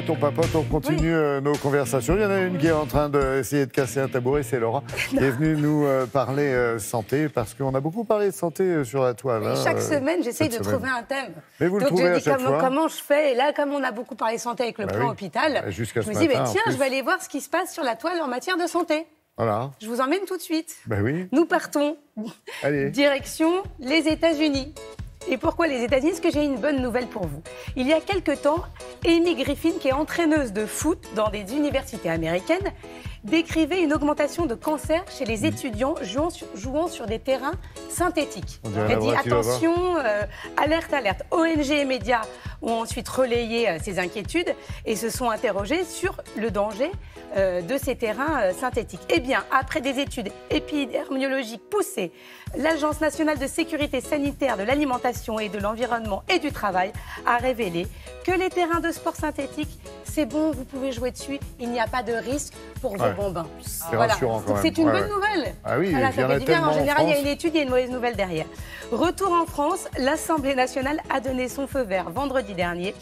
on papote, on continue nos conversations. Il y en a une qui est en train d'essayer de casser un tabouret, c'est Laura, qui est venue nous parler santé, parce qu'on a beaucoup parlé de santé sur la toile. Hein, chaque semaine, j'essaye de trouver un thème. Mais vous Donc le trouvez à chaque fois. Comment je fais. Et là, comme on a beaucoup parlé santé avec le plan hôpital, je me dis, tiens, je vais aller voir ce qui se passe sur la toile en matière de santé. Voilà. Je vous emmène tout de suite. Ben oui. Nous partons. Allez. Direction les États-Unis. Et pourquoi les États-Unis? Parce que j'ai une bonne nouvelle pour vous. Il y a quelque temps, Amy Griffin, qui est entraîneuse de foot dans des universités américaines, décrivait une augmentation de cancer chez les étudiants jouant sur des terrains synthétiques. Elle dit attention, alerte, alerte. ONG et médias ont ensuite relayé ces inquiétudes et se sont interrogés sur le danger de ces terrains synthétiques. Eh bien, après des études épidémiologiques poussées, l'Agence nationale de sécurité sanitaire de l'alimentation et de l'environnement et du travail a révélé que les terrains de sport synthétiques, c'est bon, vous pouvez jouer dessus, il n'y a pas de risque pour vos bambins. C'est rassurant quand même. C'est une bonne nouvelle. Ah oui, voilà, ça fait du bien. En général, il y a France. une étude, il y a une mauvaise nouvelle derrière. Retour en France, l'Assemblée nationale a donné son feu vert vendredi dernier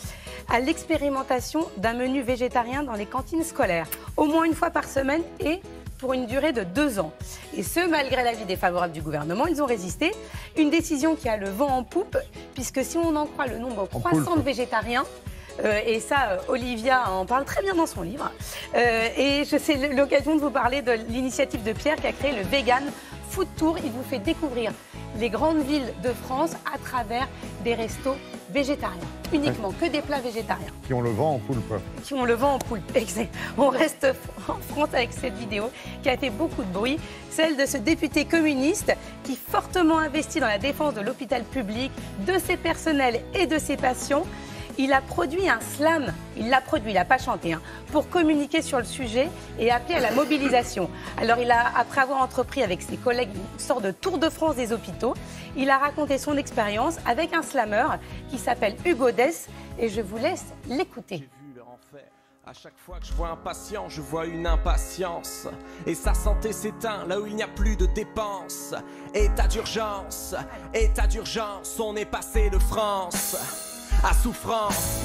à l'expérimentation d'un menu végétarien dans les cantines scolaires, au moins une fois par semaine et pour une durée de 2 ans. Et ce, malgré l'avis défavorable du gouvernement, ils ont résisté. Une décision qui a le vent en poupe, puisque si on en croit le nombre croissant de végétariens, et ça, Olivia en parle très bien dans son livre. Et c'est l'occasion de vous parler de l'initiative de Pierre qui a créé le Vegan Food Tour. Il vous fait découvrir les grandes villes de France à travers des restos végétariens. Uniquement, que des plats végétariens. Qui ont le vent en poulpe. Qui ont le vent en poulpe, exact. On reste en France avec cette vidéo qui a fait beaucoup de bruit. Celle de ce député communiste qui, fortement investi dans la défense de l'hôpital public, de ses personnels et de ses patients, il a produit un slam, il l'a produit, il n'a pas chanté, hein, pour communiquer sur le sujet et appeler à la mobilisation. Alors, après avoir entrepris avec ses collègues une sorte de tour de France des hôpitaux, il a raconté son expérience avec un slameur qui s'appelle Hugo Dess et je vous laisse l'écouter. À chaque fois que je vois un patient, je vois une impatience. Et sa santé s'éteint là où il n'y a plus de dépenses. État d'urgence, on est passé de France à souffrance.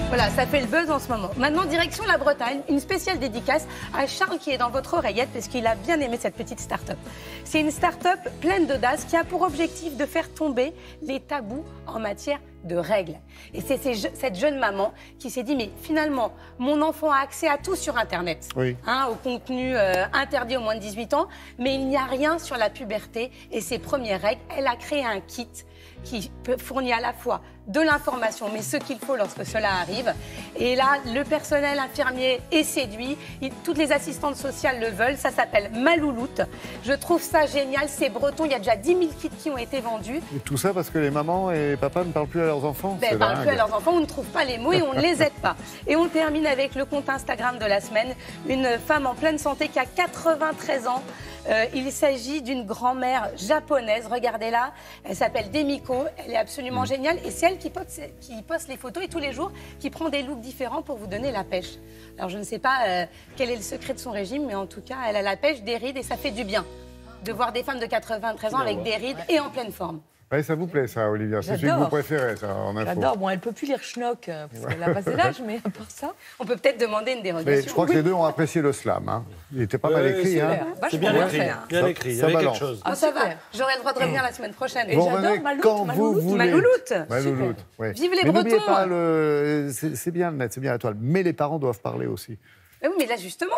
Voilà, ça fait le buzz en ce moment. Maintenant, direction la Bretagne, une spéciale dédicace à Charles qui est dans votre oreillette parce qu'il a bien aimé cette petite start-up. C'est une start-up pleine d'audace qui a pour objectif de faire tomber les tabous en matière de règles. Et c'est cette jeune maman qui s'est dit, mais finalement, mon enfant a accès à tout sur Internet, au contenu interdit aux moins de 18 ans, mais il n'y a rien sur la puberté et ses premières règles. Elle a créé un kit qui fournit à la fois de l'information, mais ce qu'il faut lorsque cela arrive. Et là, le personnel infirmier est séduit. Toutes les assistantes sociales le veulent. Ça s'appelle Malouloute. Je trouve ça génial. C'est breton. Il y a déjà 10 000 kits qui ont été vendus. Et tout ça parce que les mamans et les papas ne parlent plus à leurs enfants. Ils ne parlent plus à leurs enfants. On ne trouve pas les mots et on ne les aide pas. Et on termine avec le compte Instagram de la semaine. Une femme en pleine santé qui a 93 ans. Il s'agit d'une grand-mère japonaise, regardez-la, elle s'appelle Demiko, elle est absolument géniale et c'est elle qui poste les photos et tous les jours qui prend des looks différents pour vous donner la pêche. Alors je ne sais pas quel est le secret de son régime, mais en tout cas elle a la pêche, des rides et ça fait du bien de voir des femmes de 93 ans avec des rides et en pleine forme. Oui, ça vous plaît, ça, Olivia. C'est celui que vous préférez, ça, en info. J'adore. Bon, elle ne peut plus lire Schnock, parce qu'elle a passé l'âge, mais à part ça... On peut peut-être demander une dérogation. Mais je crois que les deux ont apprécié le slam. Hein. Il était pas mal écrit. Hein. C'est bien écrit. Bien écrit. Il y avait quelque chose. Ah, ça va. J'aurai le droit de revenir la semaine prochaine. Et j'adore Malouloute. Malouloute. Ouais. Vive les mais Bretons. N'oubliez pas, c'est bien le net, c'est bien la toile. Mais les parents doivent parler aussi. Oui, mais là, justement...